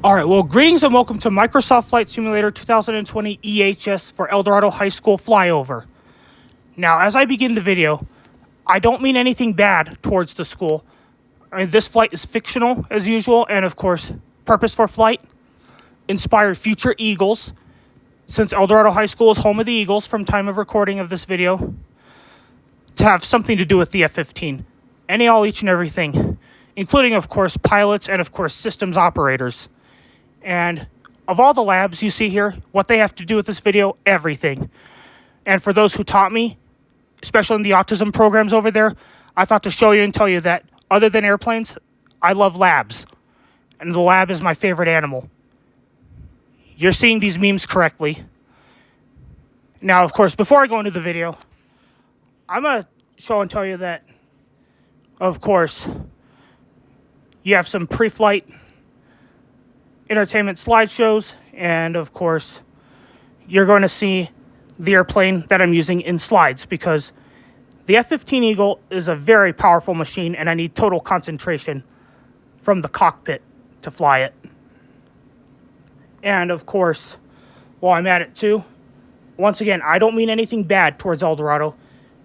All right, well, greetings and welcome to Microsoft Flight Simulator 2020 EHS for ELDOrado High School Flyover. Now, as I begin the video, I don't mean anything bad towards the school. I mean, this flight is fictional, as usual, and of course, purpose for flight, inspire future Eagles, since ELDOrado High School is home of the Eagles from time of recording of this video, to have something to do with the F-15. Any, all, each, and everything, including, of course, pilots and, of course, systems operators. And of all the labs you see here, what they have to do with this video, everything. And for those who taught me, especially in the autism programs over there, I thought to show you and tell you that other than airplanes, I love labs. And the lab is my favorite animal. You're seeing these memes correctly. Now, of course, before I go into the video, I'm going to show and tell you that, of course, you have some pre-flight entertainment slideshows, and of course, you're going to see the airplane that I'm using in slides, because the F-15 Eagle is a very powerful machine, and I need total concentration from the cockpit to fly it. And of course, while I'm at it too, once again, I don't mean anything bad towards ELDOrado.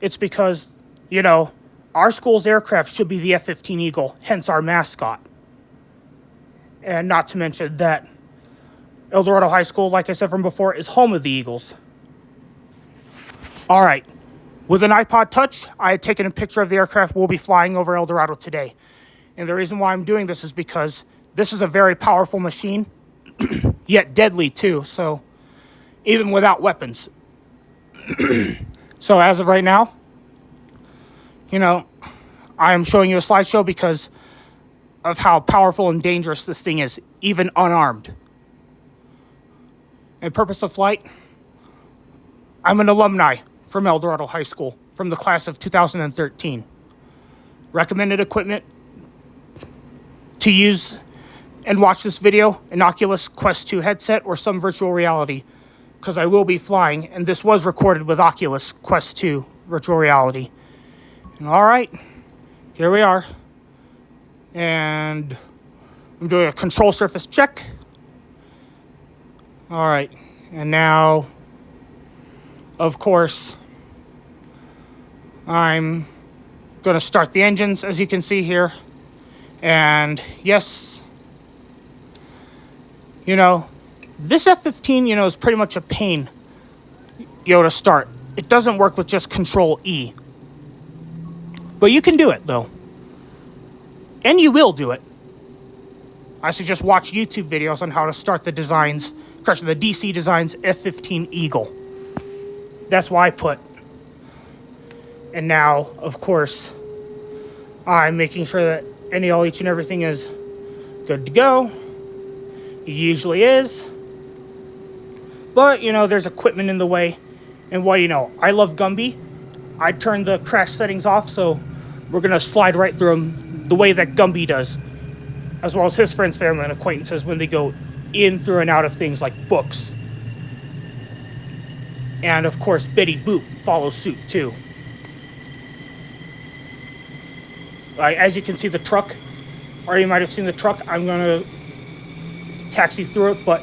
It's because, you know, our school's aircraft should be the F-15 Eagle, hence our mascot. And not to mention that ELDOrado High School, like I said from before, is home of the Eagles. All right. With an iPod Touch, I had taken a picture of the aircraft we'll be flying over ELDOrado today. And the reason why I'm doing this is because this is a very powerful machine, yet deadly too, so even without weapons. So as of right now, you know, I am showing you a slideshow because of how powerful and dangerous this thing is, even unarmed. And purpose of flight, I'm an alumni from ELDOrado High School, from the class of 2013. Recommended equipment to use and watch this video, an Oculus Quest 2 headset or some virtual reality, because I will be flying, and this was recorded with Oculus Quest 2 virtual reality. And all right, here we are. And I'm doing a control surface check. All right, and now, of course, I'm going to start the engines, as you can see here. And yes, you know, this F-15, you know, is pretty much a pain, you know, to start. It doesn't work with just Control E. But you can do it, though. And you will do it. I suggest watch YouTube videos on how to start the designs, correction, the DC Designs F-15 Eagle. That's why I put. And now, of course, I'm making sure that any, all, each, and everything is good to go. It usually is. But, you know, there's equipment in the way. And what do you know? I love Gumby. I turned the crash settings off, so we're going to slide right through them the way that Gumby does, as well as his friends, family, and acquaintances when they go in, through, and out of things like books. And, of course, Betty Boop follows suit, too. As you can see, the truck, or you might have seen the truck, I'm going to taxi through it, but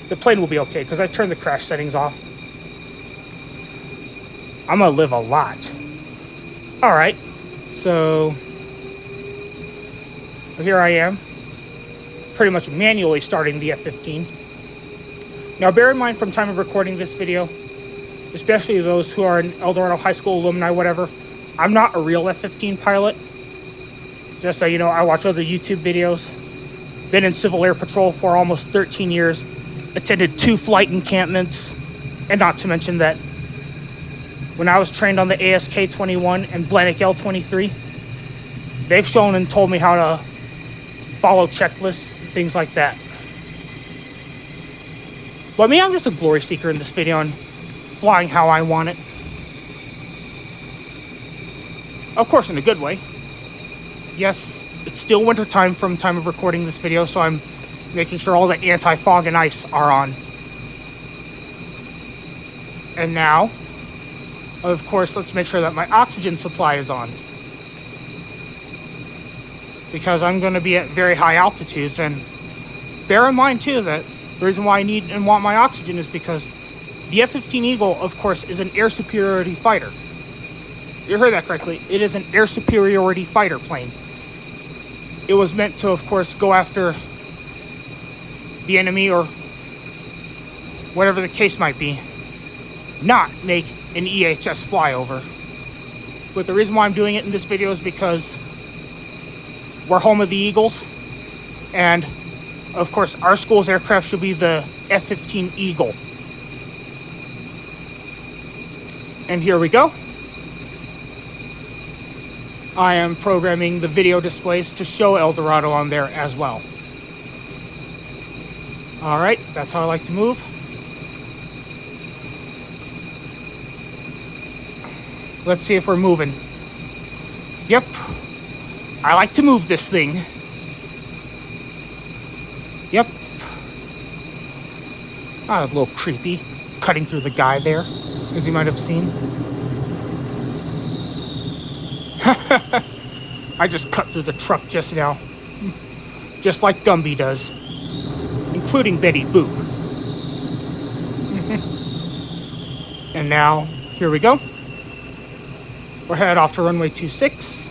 the plane will be okay, because I turned the crash settings off. I'm going to live a lot. All right, so here I am, pretty much manually starting the F-15. Now, bear in mind from time of recording this video, especially those who are in ELDOrado High School alumni, whatever, I'm not a real F-15 pilot. Just so you know, I watch other YouTube videos. Been in Civil Air Patrol for almost 13 years. Attended 2 flight encampments. And not to mention that when I was trained on the ASK-21 and Blanick L-23, they've shown and told me how to follow checklists, things like that. But me, I'm just a glory seeker in this video and flying how I want it. Of course, in a good way. Yes, it's still winter time from time of recording this video, so I'm making sure all the anti-fog and ice are on. And now, of course, let's make sure that my oxygen supply is on. because I'm going to be at very high altitudes, and bear in mind too that the reason why I need and want my oxygen is because the F-15 Eagle, of course, is an air superiority fighter. You heard that correctly. It is an air superiority fighter plane. It was meant to, of course, go after the enemy or whatever the case might be, not make an EHS flyover. But the reason why I'm doing it in this video is because we're home of the Eagles, and of course our school's aircraft should be the F-15 Eagle. And here we go. I am programming the video displays to show ELDOrado on there as well. Alright, that's how I like to move. Let's see if we're moving. Yep. I like to move this thing. Yep. Ah, a little creepy. Cutting through the guy there, as you might have seen. I just cut through the truck just now. Just like Gumby does. Including Betty Boop. And now, here we go. We're headed off to runway 26.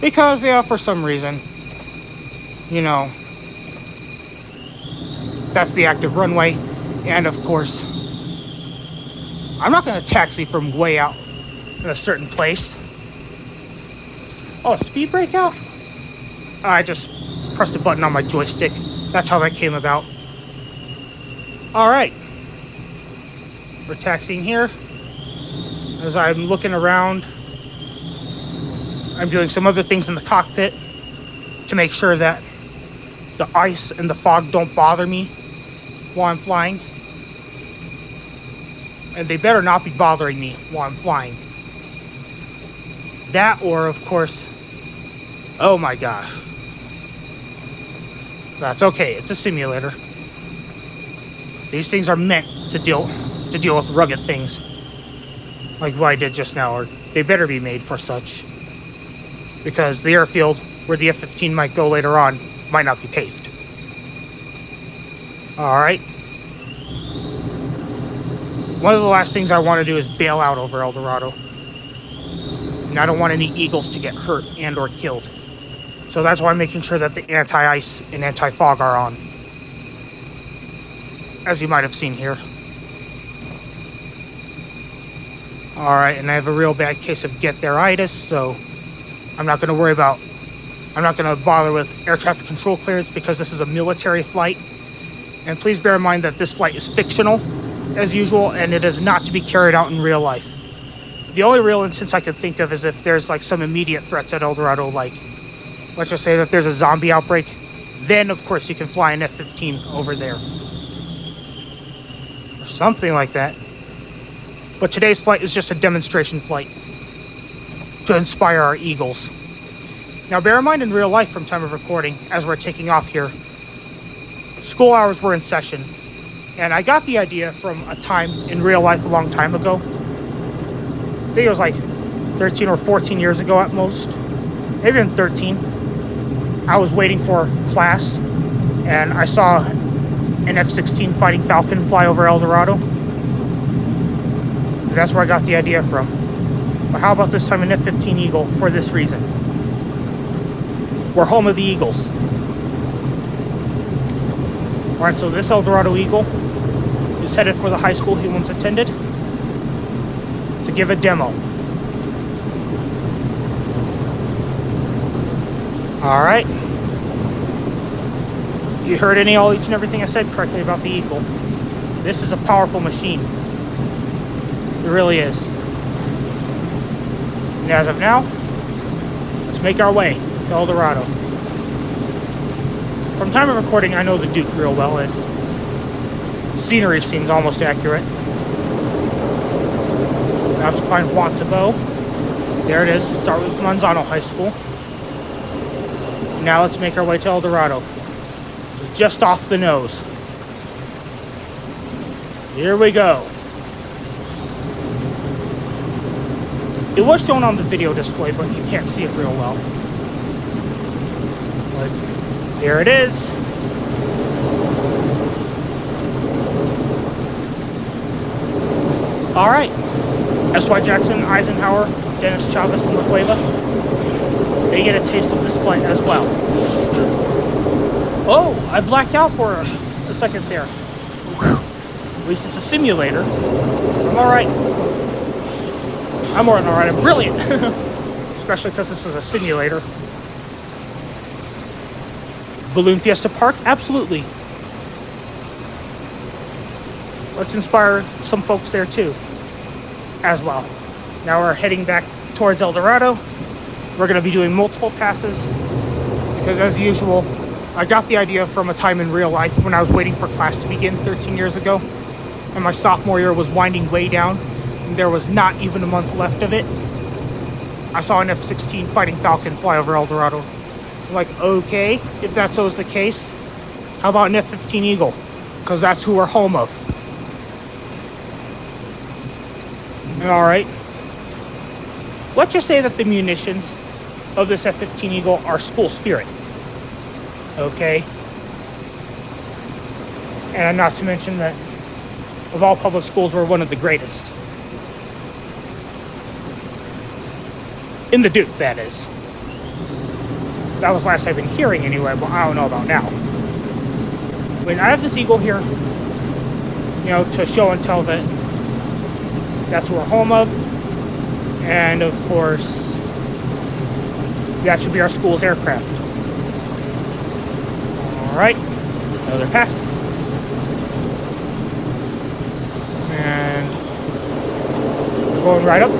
Because, yeah, for some reason, you know, that's the active runway. And of course, I'm not going to taxi from way out in a certain place. Oh, a speed breakout? I just pressed a button on my joystick. That's how that came about. Alright. We're taxiing here. As I'm looking around, I'm doing some other things in the cockpit to make sure that the ice and the fog don't bother me while I'm flying. And they better not be bothering me while I'm flying. That or, of course, oh my gosh. That's okay, it's a simulator. These things are meant to deal with rugged things. Like what I did just now, or they better be made for such. Because the airfield where the F-15 might go later on might not be paved. Alright. One of the last things I want to do is bail out over ELDOrado. And I don't want any Eagles to get hurt and or killed. So that's why I'm making sure that the anti-ice and anti-fog are on. As you might have seen here. Alright, and I have a real bad case of get-there-itis, so I'm not going to bother with air traffic control clearance because this is a military flight. And please bear in mind that this flight is fictional, as usual, and it is not to be carried out in real life. The only real instance I could think of is if there's like some immediate threats at ELDOrado, like, let's just say that there's a zombie outbreak, then of course you can fly an F-15 over there. Or something like that. But today's flight is just a demonstration flight to inspire our Eagles. Now bear in mind in real life from time of recording, as we're taking off here, school hours were in session. And I got the idea from a time in real life a long time ago. I think it was like 13 or 14 years ago at most. Maybe even 13. I was waiting for class and I saw an F-16 Fighting Falcon fly over ELDOrado. That's where I got the idea from. But how about this time an F-15 Eagle for this reason? We're home of the Eagles. Alright, so this ELDOrado Eagle is headed for the high school he once attended to give a demo. Alright. You heard each and everything I said correctly about the Eagle. This is a powerful machine. It really is. And as of now, let's make our way to ELDOrado. From time of recording, I know the Duke real well, and scenery seems almost accurate. I have to find Juan Tabo. There it is. Start with Manzano High School. Now let's make our way to ELDOrado. It's just off the nose. Here we go. It was shown on the video display, but you can't see it real well. But There it is. All right. S.Y. Jackson, Eisenhower, Dennis Chavez, and La Cueva. They get a taste of this flight as well. Oh, I blacked out for a second there. Whew. At least it's a simulator. I'm all right. I'm more than all right. I'm brilliant. Especially because this is a simulator. Balloon Fiesta Park? Absolutely. Let's inspire some folks there too, as well. Now we're heading back towards ELDOrado. We're going to be doing multiple passes because, as usual, I got the idea from a time in real life when I was waiting for class to begin 13 years ago, and my sophomore year was winding way down, and there was not even a month left of it. I saw an F-16 Fighting Falcon fly over ELDOrado. I'm like, okay, if that's always the case, how about an F-15 Eagle? Because that's who we're home of. All right. Let's just say that the munitions of this F-15 Eagle are School Spirit. Okay. And not to mention that of all public schools, we're one of the greatest. In the Duke, that is. That was last I've been hearing anyway, but I don't know about now. But I have this Eagle here, you know, to show and tell that that's what we're home of. And of course, that should be our school's aircraft. All right, another pass. And we're going right up.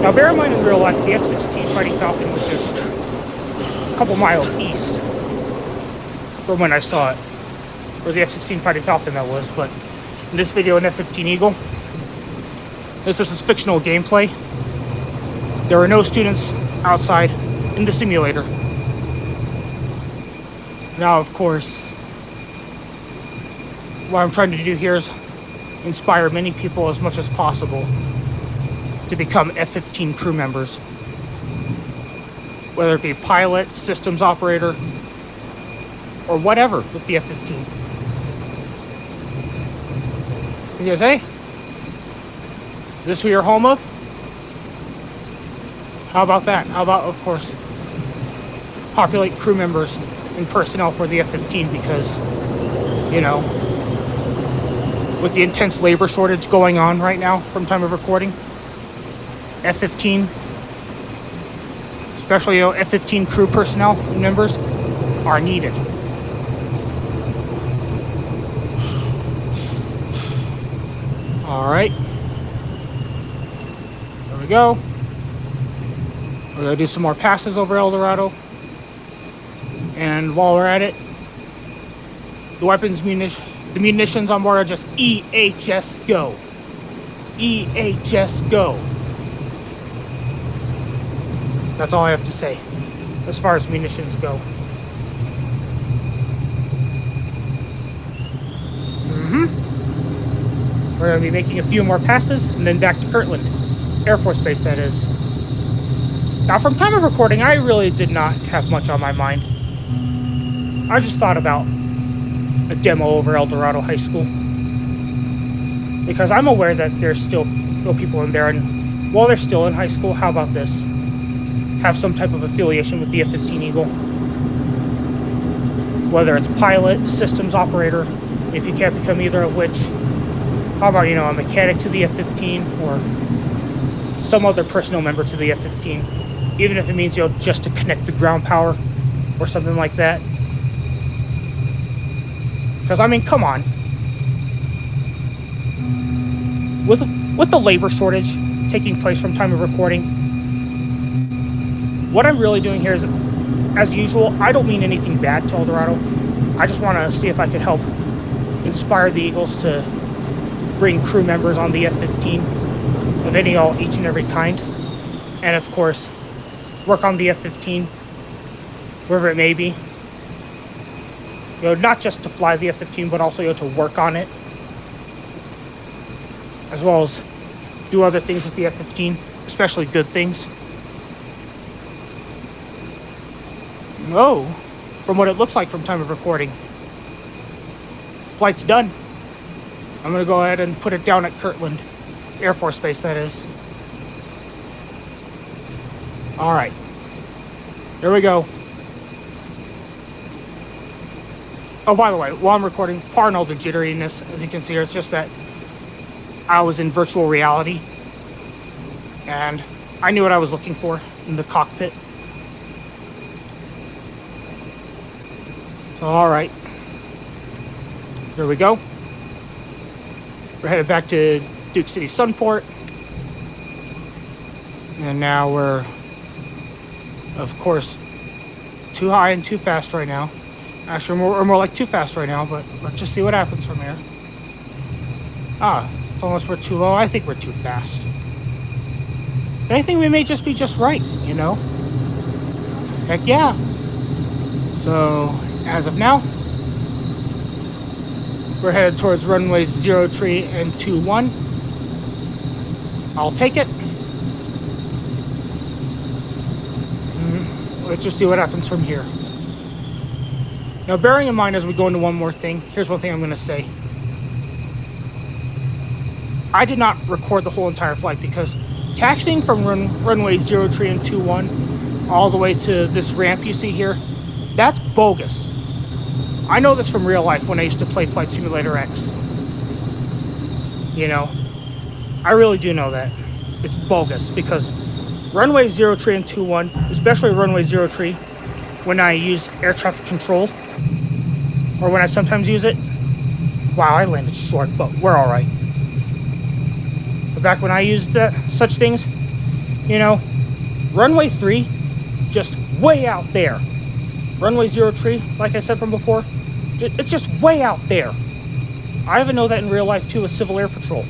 Now bear in mind, in real life, the F-16 Fighting Falcon was just a couple miles east from when I saw it. Or the F-16 Fighting Falcon, that was. But in this video, an F-15 Eagle. This is fictional gameplay. There are no students outside in the simulator. Now, of course, what I'm trying to do here is inspire many people as much as possible to become F-15 crew members. Whether it be pilot, systems operator, or whatever with the F-15. Because, hey, is this who you're home of? How about that? How about, of course, populate crew members and personnel for the F-15 because, you know, with the intense labor shortage going on right now from time of recording, F-15, especially, you know, F-15 crew personnel and members are needed. All right. There we go. We're going to do some more passes over ELDOrado. And while we're at it, the weapons, the munitions on board are just EHS go. EHS go. That's all I have to say as far as munitions go. We're going to be making a few more passes and then back to Kirtland Air Force Base, that is. Now, from time of recording, I really did not have much on my mind. I just thought about a demo over ELDOrado High School. Because I'm aware that there's still no people in there, and while they're still in high school, how about this? Have some type of affiliation with the F-15 Eagle. Whether it's pilot, systems operator, if you can't become either of which. How about, you know, a mechanic to the F-15 or some other personnel member to the F-15. Even if it means, you know, just to connect the ground power or something like that. Because, I mean, come on. With the labor shortage taking place from time of recording, what I'm really doing here is, as usual, I don't mean anything bad to ELDOrado. I just want to see if I could help inspire the Eagles to bring crew members on the F-15 of any, all, each and every kind. And, of course, work on the F-15, wherever it may be. You know, not just to fly the F-15, but also, you know, to work on it. As well as do other things with the F-15, especially good things. Oh, from what it looks like from time of recording. Flight's done. I'm going to go ahead and put it down at Kirtland Air Force Base, that is. All right. Here we go. Oh, by the way, while I'm recording, pardon all the jitteriness. As you can see here, it's just that I was in virtual reality. And I knew what I was looking for in the cockpit. All right. Here we go. We're headed back to Duke City Sunport. And now we're, of course, too high and too fast right now. Actually, we're more like too fast right now, but let's just see what happens from here. Unless we're too low, I think we're too fast. If anything, we may just be just right, you know? Heck yeah. So, as of now, we're headed towards runways 03 and 21. I'll take it. Let's just see what happens from here. Now, bearing in mind as we go into one more thing, here's one thing I'm going to say. I did not record the whole entire flight because taxiing from runway 03 and 21 all the way to this ramp you see here, that's bogus. I know this from real life when I used to play Flight Simulator X. You know, I really do know that. It's bogus because runway 03 and 21, especially runway 03, when I use air traffic control, or when I sometimes use it, wow, I landed short, but we're all right. But back when I used such things, you know, runway 3, just way out there. Runway 03, like I said from before, it's just way out there. I even know that in real life too with Civil Air Patrol.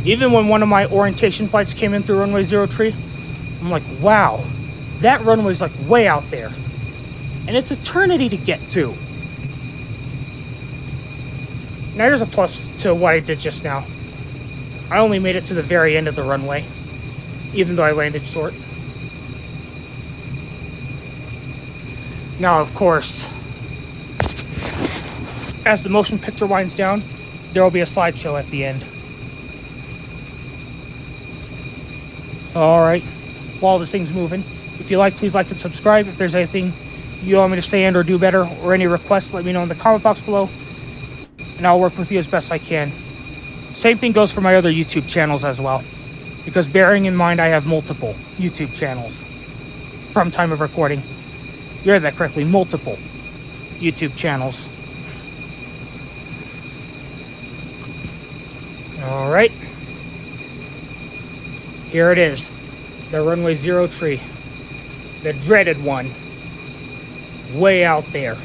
Even when one of my orientation flights came in through runway 03, I'm like, wow, that runway's like way out there. And it's eternity to get to. Now here's a plus to what I did just now. I only made it to the very end of the runway, even though I landed short. Now, of course, as the motion picture winds down, there will be a slideshow at the end. All right, while this thing's moving, if you like, please like and subscribe. If there's anything you want me to say and or do better, or any requests, let me know in the comment box below, and I'll work with you as best I can. Same thing goes for my other YouTube channels as well, because bearing in mind I have multiple YouTube channels from time of recording. You heard that correctly, multiple YouTube channels. All right. Here it is, the runway 03, the dreaded one, way out there.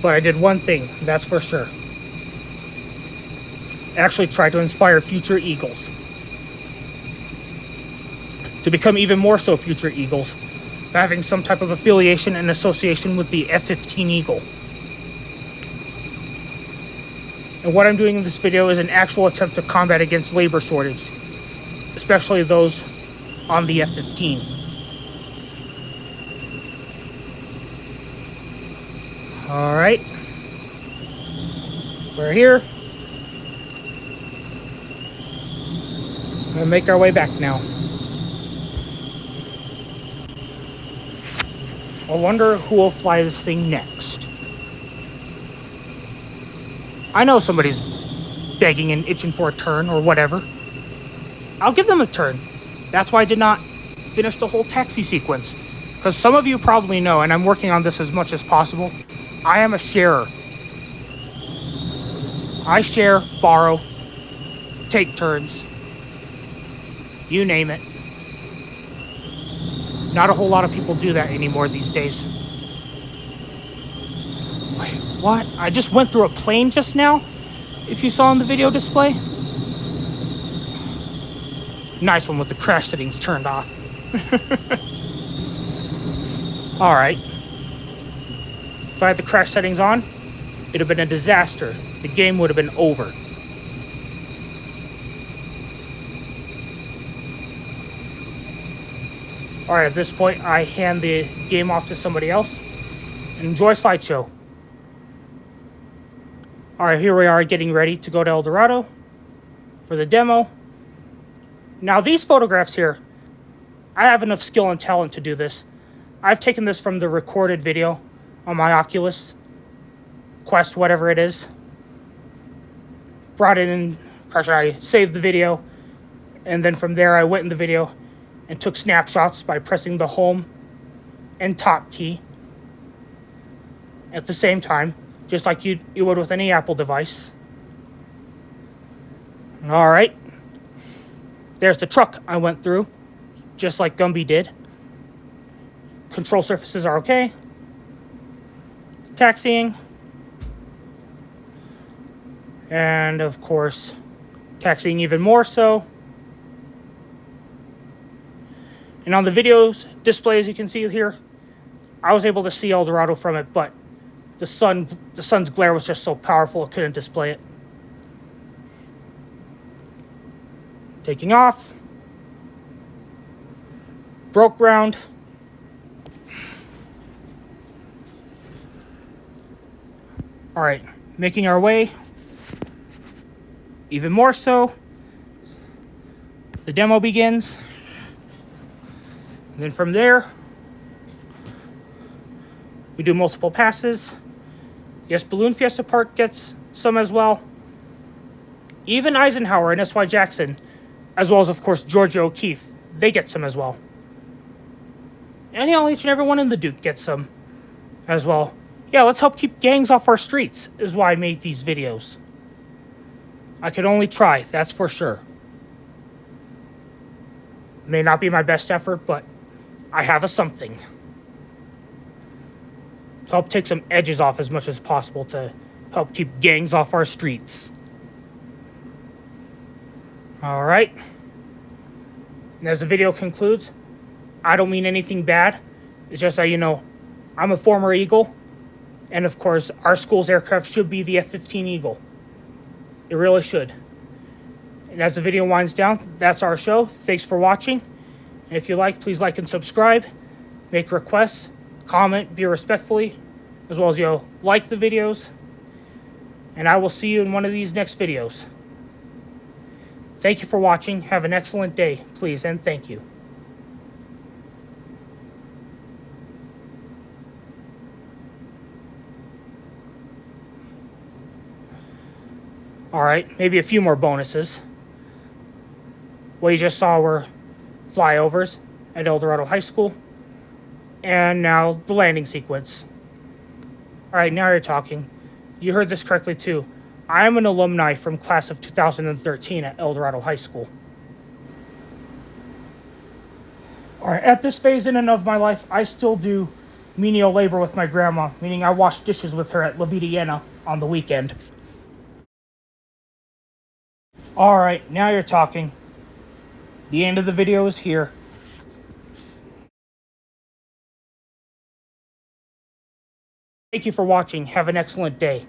But I did one thing, that's for sure. Actually tried to inspire future Eagles to become even more so future Eagles, by having some type of affiliation and association with the F-15 Eagle. And what I'm doing in this video is an actual attempt to combat against labor shortage, especially those on the F-15. All right, we're here. We're gonna make our way back now. I wonder who will fly this thing next. I know somebody's begging and itching for a turn or whatever. I'll give them a turn. That's why I did not finish the whole taxi sequence. Because some of you probably know, and I'm working on this as much as possible, I am a sharer. I share, borrow, take turns. You name it. Not a whole lot of people do that anymore these days. Wait, what? I just went through a plane just now? If you saw in the video display? Nice one with the crash settings turned off. Alright. If I had the crash settings on, it'd have been a disaster. The game would have been over. All right, at this point, I hand the game off to somebody else. Enjoy slideshow. All right, here we are getting ready to go to ELDOrado for the demo. Now, these photographs here, I have enough skill and talent to do this. I've taken this from the recorded video on my Oculus Quest, whatever it is. Brought it in, I saved the video, and then from there I went in the video and took snapshots by pressing the home and top key at the same time, just like you would with any Apple device. All right. There's the truck I went through, just like Gumby did. Control surfaces are okay. Taxiing. And, of course, taxiing even more so. And on the video's display, as you can see here, I was able to see ELDOrado from it, but the sun's glare was just so powerful it couldn't display it. Taking off. Broke ground. All right, making our way. Even more so. The demo begins. And then from there, we do multiple passes. Yes, Balloon Fiesta Park gets some as well. Even Eisenhower and S.Y. Jackson, as well as, of course, Georgia O'Keeffe, they get some as well. And, each and every one in the Duke gets some as well. Yeah, let's help keep gangs off our streets is why I made these videos. I can only try, that's for sure. May not be my best effort, but I have a something. Help take some edges off as much as possible to help keep gangs off our streets. All right. And as the video concludes, I don't mean anything bad. It's just that, I'm a former Eagle. And, of course, our school's aircraft should be the F-15 Eagle. It really should. And as the video winds down, that's our show. Thanks for watching. And if you like, please like and subscribe. Make requests. Comment. Be respectfully. As well as, like the videos. And I will see you in one of these next videos. Thank you for watching. Have an excellent day, please, and thank you. All right, maybe a few more bonuses. What you just saw were flyovers at ELDOrado High School. And now the landing sequence. All right, now you're talking. You heard this correctly, too. I am an alumni from class of 2013 at ELDOrado High School. All right, at this phase in and of my life, I still do menial labor with my grandma, meaning I wash dishes with her at La Vidiana on the weekend. All right, now you're talking. The end of the video is here. Thank you for watching. Have an excellent day.